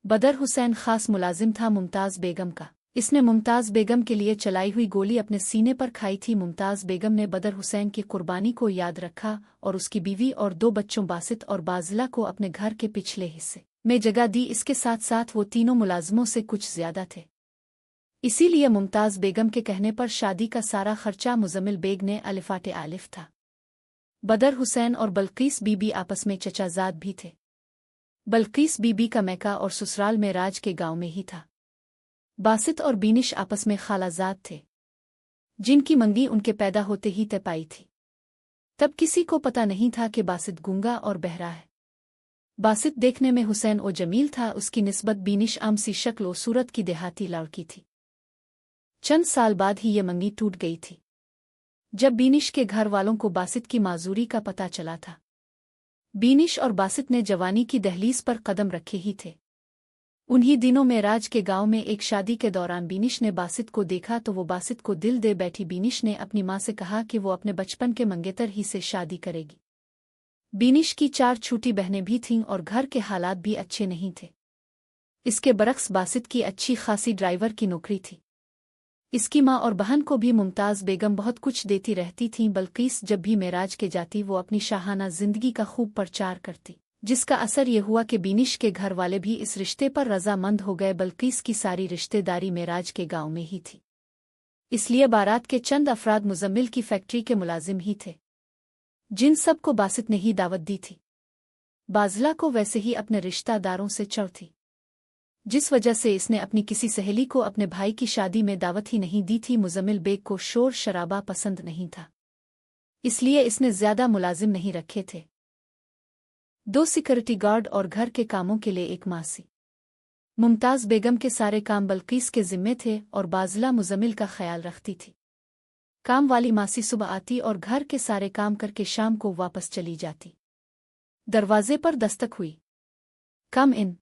बदर हुसैन खास मुलाजिम था मुमताज़ बेगम का। इसने मुमताज़ बेगम के लिए चलाई हुई गोली अपने सीने पर खाई थी। मुमताज़ बेगम ने बदर हुसैन की कुर्बानी को याद रखा और उसकी बीवी और 2 बच्चों बासित और बाज़िला को अपने घर के पिछले हिस्से में जगह दी। इसके साथ साथ वो तीनों मुलाजमों से कुछ ज्यादा थे, इसीलिए मुमताज़ बेगम के कहने पर शादी का सारा खर्चा मुजम्मिल बेग ने अलिफाटे आलिफ था। बदर हुसैन और बल्कीस बीबी आपस में चचाजाद भी थे। बल्कीस बीबी का मैका और ससुराल मेराज के गांव में ही था। बासित और बीनिश आपस में खालाजाद थे, जिनकी मंगी उनके पैदा होते ही तय पाई थी। तब किसी को पता नहीं था कि बासित गूंगा और बहरा है। बासित देखने में हुसैन ओ जमील था, उसकी निस्बत बीनिश आम सी शक्ल ओ सूरत की देहाती लड़की थी। चंद साल बाद ही ये मंगी टूट गई थी, जब बीनिश के घर वालों को बासित की माजूरी का पता चला था। बीनिश और बासित ने जवानी की दहलीज पर कदम रखे ही थे। उन्हीं दिनों मेराज के गांव में एक शादी के दौरान बीनिश ने बासित को देखा तो वो बासित को दिल दे बैठी। बीनिश ने अपनी मां से कहा कि वो अपने बचपन के मंगेतर ही से शादी करेगी। बीनिश की 4 छोटी बहनें भी थीं और घर के हालात भी अच्छे नहीं थे। इसके बरक्स बासित की अच्छी खासी ड्राइवर की नौकरी थी। इसकी मां और बहन को भी मुमताज़ बेगम बहुत कुछ देती रहती थीं। बल्कीस जब भी मेराज के जाती वो अपनी शाहाना जिंदगी का खूब प्रचार करती, जिसका असर ये हुआ कि बीनिश के घर वाले भी इस रिश्ते पर रजामंद हो गए। बल्कीस की सारी रिश्तेदारी मेराज के गांव में ही थी, इसलिए बारात के चंद अफराद मुजम्मिल की फैक्ट्री के मुलाजिम ही थे, जिन सब को बासित ने ही दावत दी थी। बाज़िला को वैसे ही अपने रिश्तेदारों से चढ़ थी, जिस वजह से इसने अपनी किसी सहेली को अपने भाई की शादी में दावत ही नहीं दी थी। मुजम्मिल बेग को शोर शराबा पसंद नहीं था, इसलिए इसने ज्यादा मुलाजिम नहीं रखे थे। 2 सिक्योरिटी गार्ड और घर के कामों के लिए एक मासी। मुमताज़ बेगम के सारे काम बल्कीस के जिम्मे थे और बाज़िला मुजम्मिल का ख्याल रखती थी। काम वाली मासी सुबह आती और घर के सारे काम करके शाम को वापस चली जाती। दरवाजे पर दस्तक हुई। कम इन।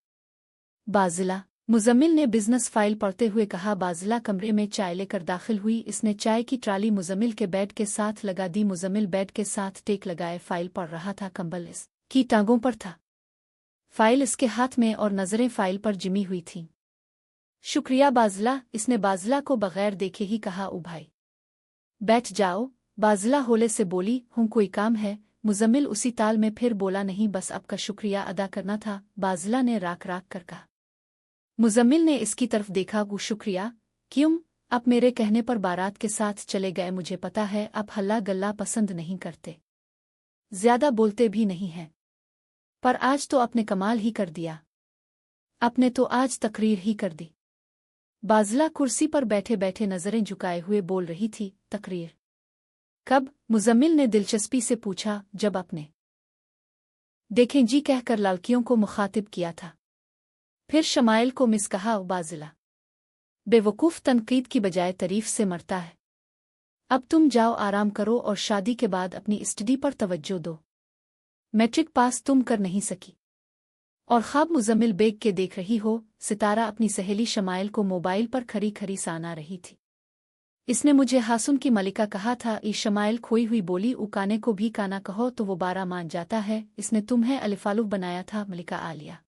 बाज़िला। मुजम्मिल ने बिजनेस फाइल पढ़ते हुए कहा। बाज़िला कमरे में चाय लेकर दाखिल हुई। इसने चाय की ट्राली मुजम्मिल के बेड के साथ लगा दी। मुजम्मिल बेड के साथ टेक लगाए फाइल पढ़ रहा था। कंबल इस की टांगों पर था, फाइल इसके हाथ में और नजरें फाइल पर जिमी हुई थीं। शुक्रिया बाज़िला, इसने बाज़िला को बगैर देखे ही कहा। ओ भाई बैठ जाओ। बाज़िला होले से बोली। हूँ कोई काम है? मुजम्मिल उसी ताल में फिर बोला। नहीं, बस आपका शुक्रिया अदा करना था। बाज़िला ने राख राख कर कहा। मुजम्मिल ने इसकी तरफ देखा। वो शुक्रिया क्यों? आप मेरे कहने पर बारात के साथ चले गए। मुझे पता है आप हल्ला गल्ला पसंद नहीं करते, ज्यादा बोलते भी नहीं हैं, पर आज तो आपने कमाल ही कर दिया। आपने तो आज तकरीर ही कर दी। बाज़िला कुर्सी पर बैठे बैठे नजरें झुकाए हुए बोल रही थी। तकरीर कब? मुजम्मिल ने दिलचस्पी से पूछा। जब आपने देखें जी कहकर लड़कियों को मुखातिब किया था। फिर शमाइल को मिस कहा। बाज़िला बेवकूफ़ तनकीद की बजाय तारीफ से मरता है। अब तुम जाओ आराम करो और शादी के बाद अपनी स्टडी पर तवज्जो दो। मैट्रिक पास तुम कर नहीं सकी और ख्वाब मुजम्मिल बेग के देख रही हो। सितारा अपनी सहेली शमाइल को मोबाइल पर खरी खरी साना रही थी। इसने मुझे हासुन की मलिका कहा था। शमाइल खोई हुई बोली। उकाने को भी काना कहो तो वो 12 मान जाता है। इसने तुम्हें अलिफालुफ बनाया था। मलिका आलिया।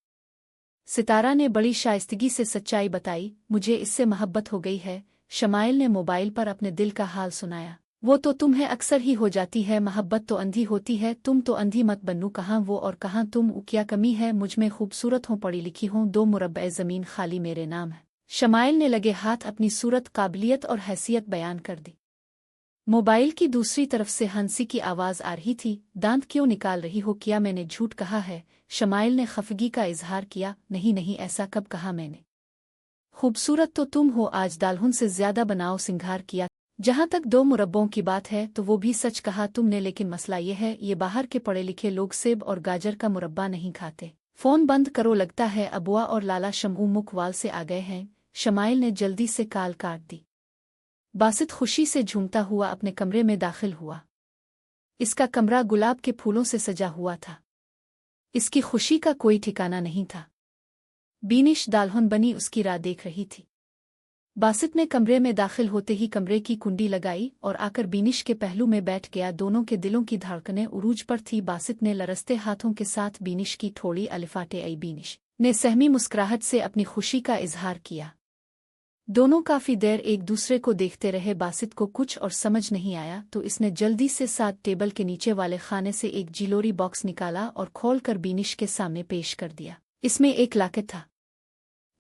सितारा ने बड़ी शाइस्तगी से सच्चाई बताई। मुझे इससे मोहब्बत हो गई है। शमाइल ने मोबाइल पर अपने दिल का हाल सुनाया। वो तो तुम्हें अक्सर ही हो जाती है। मोहब्बत तो अंधी होती है। तुम तो अंधी मत बनू। कहाँ वो और कहाँ तुम। क्या कमी है मुझ में? खूबसूरत हूँ, पढ़ी लिखी हूँ, 2 मुरब्बे ज़मीन खाली मेरे नाम है। शमाइल ने लगे हाथ अपनी सूरत, काबिलियत और हैसियत बयान कर दी। मोबाइल की दूसरी तरफ से हंसी की आवाज़ आ रही थी। दांत क्यों निकाल रही हो? क्या मैंने झूठ कहा है? शमाइल ने खफगी का इजहार किया। नहीं नहीं, ऐसा कब कहा मैंने? खूबसूरत तो तुम हो। आज दाल्हुन से ज्यादा बनाओ सिंगार किया। जहां तक 2 मुरब्बों की बात है तो वो भी सच कहा तुमने, लेकिन मसला ये है ये बाहर के पढ़े लिखे लोग सेब और गाजर का मुरब्बा नहीं खाते। फोन बंद करो, लगता है अबुआ और लाला शम्हू मुखवाल से आ गए हैं। शमाइल ने जल्दी से काल काट दी। बासित खुशी से झूमता हुआ अपने कमरे में दाखिल हुआ। इसका कमरा गुलाब के फूलों से सजा हुआ था। इसकी खुशी का कोई ठिकाना नहीं था। बीनिश दाल्हन बनी उसकी राह देख रही थी। बासित ने कमरे में दाखिल होते ही कमरे की कुंडी लगाई और आकर बीनिश के पहलू में बैठ गया। दोनों के दिलों की धड़कनें उरूज पर थी। बासित ने लरसते हाथों के साथ बीनिश की ठोड़ी अलिफाटे आई। बीनिश ने सहमी मुस्कुराहट से अपनी खुशी का इजहार किया। दोनों काफी देर एक दूसरे को देखते रहे। बासित को कुछ और समझ नहीं आया तो इसने जल्दी से साथ टेबल के नीचे वाले खाने से एक जिलोरी बॉक्स निकाला और खोलकर बीनिश के सामने पेश कर दिया। इसमें एक लॉकेट था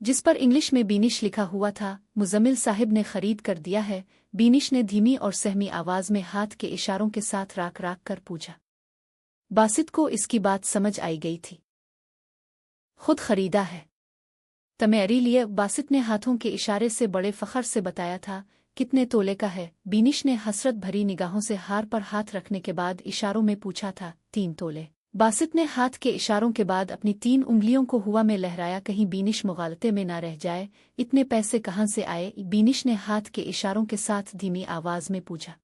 जिस पर इंग्लिश में बीनिश लिखा हुआ था। मुजम्मिल साहिब ने खरीद कर दिया है? बीनिश ने धीमी और सहमी आवाज में हाथ के इशारों के साथ राख राख कर पूछा। बासित को इसकी बात समझ आई गई थी। खुद खरीदा है तमेरी लिए? बासित ने हाथों के इशारे से बड़े फखर से बताया था। कितने तोले का है? बीनिश ने हसरत भरी निगाहों से हार पर हाथ रखने के बाद इशारों में पूछा था। 3 तोले। बासित ने हाथ के इशारों के बाद अपनी 3 उंगलियों को हुआ में लहराया, कहीं बीनिश मुगालते में ना रह जाए। इतने पैसे कहाँ से आए? बीनिश ने हाथ के इशारों के साथ धीमी आवाज में पूछा।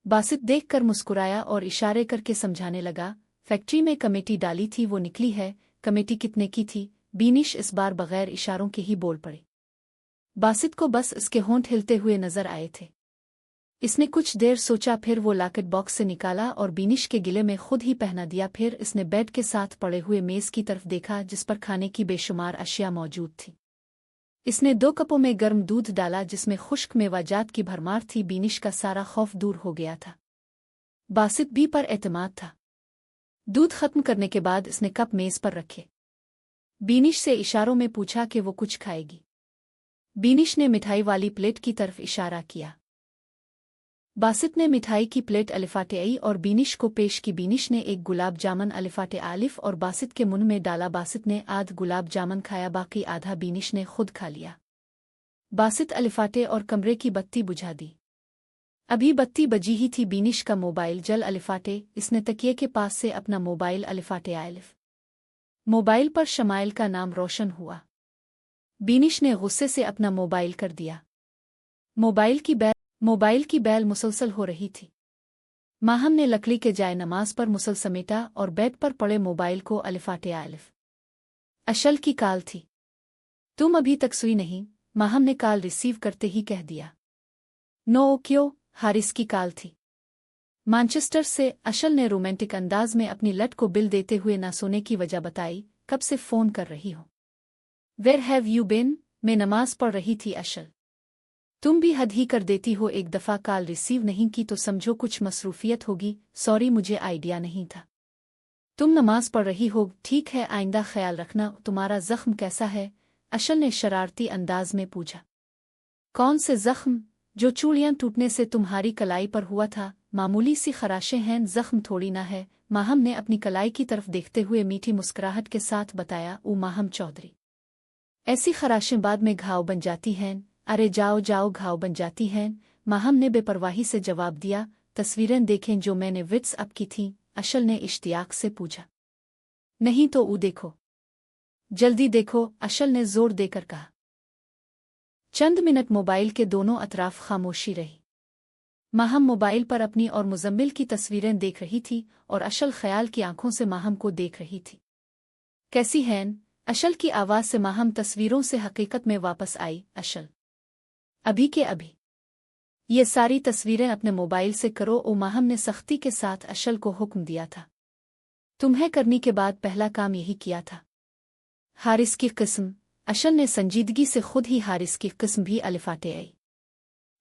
बासित देखकर मुस्कुराया और इशारे करके समझाने लगा। फैक्ट्री में कमेटी डाली थी, वो निकली है। कमेटी कितने की थी? बीनिश इस बार बगैर इशारों के ही बोल पड़े। बासित को बस इसके होंठ हिलते हुए नजर आए थे। इसने कुछ देर सोचा, फिर वो लॉकेट बॉक्स से निकाला और बीनिश के गिले में खुद ही पहना दिया। फिर इसने बेड के साथ पड़े हुए मेज की तरफ देखा जिस पर खाने की बेशुमार अशिया मौजूद थी। इसने 2 कपों में गर्म दूध डाला जिसमें खुश्क मेवाजात की भरमार थी। बीनिश का सारा खौफ दूर हो गया था। बासित भी पर एतमाद था। दूध खत्म करने के बाद इसने कप मेज पर रखे। बीनिश से इशारों में पूछा कि वो कुछ खाएगी। बीनिश ने मिठाई वाली प्लेट की तरफ इशारा किया। बासित ने मिठाई की प्लेट अलिफाटे आई और बीनिश को पेश की। बीनिश ने एक गुलाब जामुन अलिफाटे आलिफ और बासित के मुंह में डाला। बासित ने आध गुलाब जामुन खाया, बाकी आधा बीनिश ने खुद खा लिया। बासित अलिफाटे और कमरे की बत्ती बुझा दी। अभी बत्ती बजी ही थी। बीनिश का मोबाइल जल अलिफाटे। इसने तकिए के पास से अपना मोबाइल अलिफाटे आलिफ। मोबाइल पर शमाइल का नाम रोशन हुआ। बीनिश ने गुस्से से अपना मोबाइल कर दिया। मोबाइल की बैल मुसलसल हो रही थी। माहम ने लकड़ी के जाए नमाज पर मुसल समेटा और बेड पर पड़े मोबाइल को अलिफाटे आलिफ। अशल की कॉल थी। तुम अभी तक सोई नहीं? माहम ने कॉल रिसीव करते ही कह दिया। नो क्यों? हारिस की कॉल थी मैनचेस्टर से। अशल ने रोमांटिक अंदाज में अपनी लट को बिल देते हुए ना सोने की वजह बताई। कब से फोन कर रही हो? Where have you been? मैं नमाज पढ़ रही थी अशल। तुम भी हद ही कर देती हो। एक दफ़ा कॉल रिसीव नहीं की तो समझो कुछ मसरूफियत होगी। सॉरी, मुझे आइडिया नहीं था। तुम नमाज पढ़ रही हो। ठीक है, आइंदा ख्याल रखना। तुम्हारा जख्म कैसा है? अशल ने शरारती अंदाज में पूछा। कौन से जख्म? जो चूड़ियां टूटने से तुम्हारी कलाई पर हुआ था। मामूली सी खराशें हैं, जख्म थोड़ी ना है। माहम ने अपनी कलाई की तरफ देखते हुए मीठी मुस्कुराहट के साथ बताया। माहम चौधरी, ऐसी खराशें बाद में घाव बन जाती हैं। अरे जाओ जाओ, घाव बन जाती हैं। माहम ने बेपरवाही से जवाब दिया। तस्वीरें देखें जो मैंने व्हाट्सएप की थीं? अशल ने इश्तियाक से पूछा। नहीं तो वो देखो, जल्दी देखो, अशल ने जोर देकर कहा। चंद मिनट मोबाइल के दोनों अतराफ खामोशी रही। माहम मोबाइल पर अपनी और मुजम्मिल की तस्वीरें देख रही थी और अशल ख्याल की आंखों से माहम को देख रही थी। कैसी हैं? अशल की आवाज से माहम तस्वीरों से हकीकत में वापस आई। अशल, अभी के अभी ये सारी तस्वीरें अपने मोबाइल से करो। माहम ने सख्ती के साथ अशल को हुक्म दिया था। तुम्हें करने के बाद पहला काम यही किया था। हारिस की किस्म? अशल ने संजीदगी से खुद ही हारिस की किस्म भी अलिफाटे आई।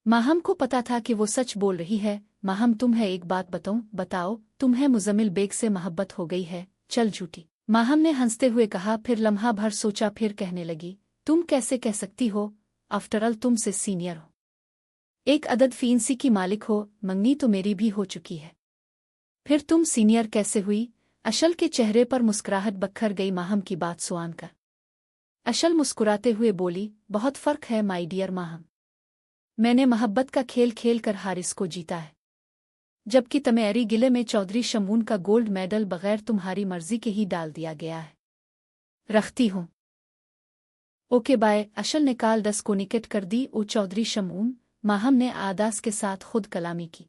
माहम को पता था कि वो सच बोल रही है। माहम, तुम्हें एक बात बताओ, तुम्हें मुजम्मिल बेग से मोहब्बत हो गई है? चल झूठी, माहम ने हंसते हुए कहा। फिर लम्हा भर सोचा, फिर कहने लगी। तुम कैसे कह सकती हो? आफ्टर ऑल तुमसे सीनियर हो, एक अदद फींसी की मालिक हो। मंगनी तो मेरी भी हो चुकी है, फिर तुम सीनियर कैसे हुई? अशल के चेहरे पर मुस्कुराहट बखर गई माहम की बात सुन कर। अशल मुस्कुराते हुए बोली, बहुत फर्क है माई डियर माहम। मैंने मोहब्बत का खेल खेल कर हारिस को जीता है, जबकि तमेरी गिले में चौधरी शमून का गोल्ड मेडल बगैर तुम्हारी मर्जी के ही डाल दिया गया है। रखती हूँ। Okay bye. अशल ने कॉल 10 को निकट कर दी। चौधरी शमून, माहम ने आदास के साथ खुद कलामी की।